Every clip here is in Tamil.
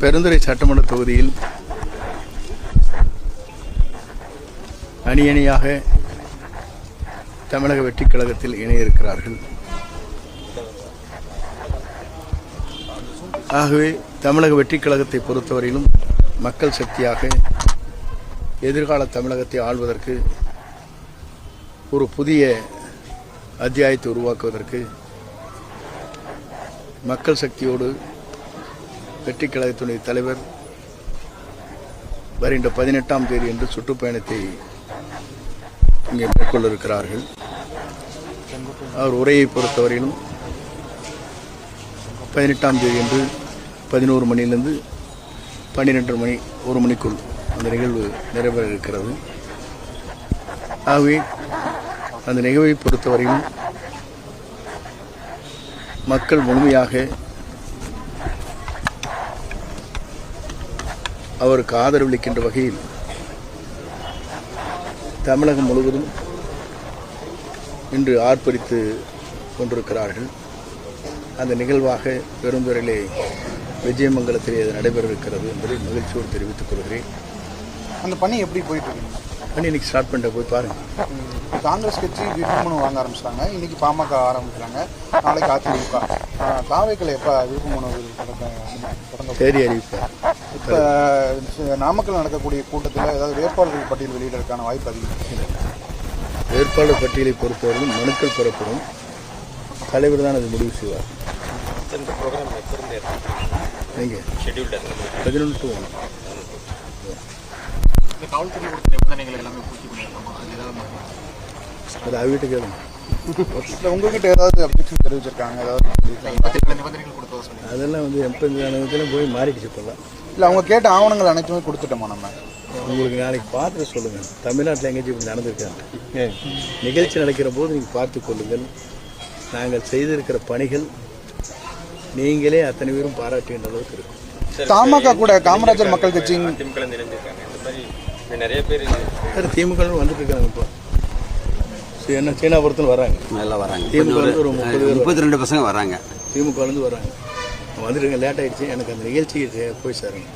பெருந்துறை சட்டமன்ற தொகுதியில் அணி அணியாக தமிழக வெற்றிக் கழகத்தில் இணைய இருக்கிறார்கள். ஆகவே தமிழக வெற்றிக் கழகத்தை பொறுத்தவரையிலும் மக்கள் சக்தியாக எதிர்கால தமிழகத்தை ஆள்வதற்கு ஒரு புதிய அத்தியாயத்தை உருவாக்குவதற்கு மக்கள் சக்தியோடு வெற்றிக் கழகத்தினுடைய தலைவர் வருகின்ற 18ஆம் தேதி என்று சுற்றுப்பயணத்தை இங்கே மேற்கொள்ள இருக்கிறார்கள். அவர் உரையை பொறுத்தவரையிலும் 18ஆம் தேதி என்று 11 மணியிலிருந்து 12 மணி 1 மணிக்குள் அந்த நிகழ்வு நிறைவேற இருக்கிறது. ஆகவே அந்த நிகழ்வை பொறுத்தவரையிலும் மக்கள் முழுமையாக அவருக்கு ஆதரவளிக்கின்ற வகையில் தமிழகம் முழுவதும் இன்று ஆர்ப்பரித்து கொண்டிருக்கிறார்கள். அந்த நிகழ்வாக பெருந்துறையிலே விஜயமங்கலத்திலே அது நடைபெற இருக்கிறது என்பதை மகிழ்ச்சியோடு தெரிவித்துக் கொள்கிறேன். அந்த பணி எப்படி போயிட்டு இருக்கு? பணி இன்னைக்கு ஸ்டார்ட் பண்ணிட்டு போய் பாருங்க. காங்கிரஸ் கட்சி விருப்பமனு வாங்க ஆரம்பிச்சிட்டாங்க, இன்னைக்கு பாமக ஆரம்பிக்கிறாங்க, நாளைக்கு அதிமுக. தாவேக்கள் எப்போ விருப்பமனு தேதி அறிவிப்பார். இப்போ நாமக்கல் நடக்கக்கூடிய கூட்டத்தில் ஏதாவது வேட்பாளர்கள் பட்டியல் வெளியிடறதுக்கான வாய்ப்பு அதிகம். வேட்பாளர் பட்டியலை பொறுத்தவரைக்கும் மனுக்கள் பெறப்படும், தலைவர் தான் அது முடிவு செய்வார். நீங்கள் 11 to 1 அது அவகிட்ட உங்ககிட்ட ஏதாவது அப்ஜெக்ஷன் தெரிவிச்சிருக்காங்க? அதெல்லாம் வந்து எம்பதிலும் போய் மாறிடுச்சு போகலாம். இல்லை, அவங்க கேட்ட ஆவணங்கள் அனைத்துமே கொடுத்துட்டோமா நம்ம? உங்களுக்கு நாளைக்கு பார்த்துட்டு சொல்லுங்கள். தமிழ்நாட்டில் எங்கேயும் இப்படி நடந்திருக்காங்க. நிகழ்ச்சி நடக்கிற போது நீங்கள் பார்த்து கொள்ளுங்கள். நாங்கள் செய்திருக்கிற பணிகள் நீங்களே அத்தனை பேரும் பாராட்டுகின்ற அளவுக்கு இருக்கும். தமாக கூட காமராஜர் மக்கள் கட்சி நிறைய பேர் திமுக வந்துட்டு இருக்காங்க. இப்போ என்ன சீனாபுரத்தில் வராங்க, எல்லாம் வராங்க. திமுக ஒரு 32 பசங்க வராங்க. திமுக வராங்க. வந்துருங்க, லேட் ஆகிடுச்சு. எனக்கு அந்த நிகழ்ச்சிக்கு போய் சாருங்க.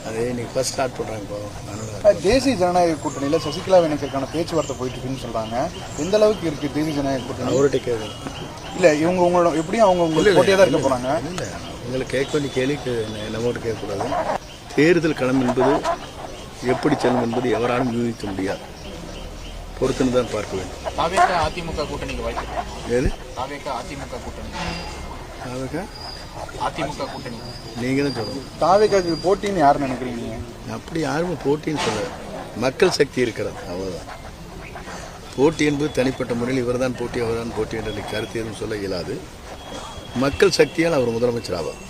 அதே இன்னைக்கு ஃபர்ஸ்ட் ஸ்டார்ட் பண்ணுறாங்க. இப்போ தேசிய ஜனநாயக கூட்டணியில் சசிகலா இணைக்கிறதுக்கான பேச்சுவார்த்தை போயிட்டு இருக்குன்னு சொல்கிறாங்க. எந்த அளவுக்கு இருக்குது தேசிய ஜனநாயக கூட்டணி? அவர்கிட்ட கேட்குது. இல்லை, உங்களோட எப்படியும் அவங்க உங்களுக்கு போட்டியாக தான் இருக்க போகிறாங்க. இல்லை, உங்களை கேட்க வேண்டிய கேள்விக்கு நம்மகிட்ட கேட்கக்கூடாது. தேர்தல் களம் என்பது எப்படி செல்லும் என்பது எவராலும் யூகிக்க முடியாது. பொறுத்துன்னு தான் பார்க்க வேண்டும். அதிமுக கூட்டணிக்கு வாய்ப்பு ஏது? அதிமுக கூட்டணி நீங்கள் தான் சொல்லணும். தாவேக்காக்கு போட்டின்னு யார் நினைக்கிறீங்க? அப்படி யாருமே போட்டின்னு சொல்ல, மக்கள் சக்தி இருக்கிறது, அவ்வளோதான். போட்டி என்பது தனிப்பட்ட முறையில் இவர் தான் போட்டி அவர் தான் போட்டி என்ற கருத்து எதுவும் சொல்ல இயலாது. மக்கள் சக்தியால் அவர் முதலமைச்சர் ஆவார்.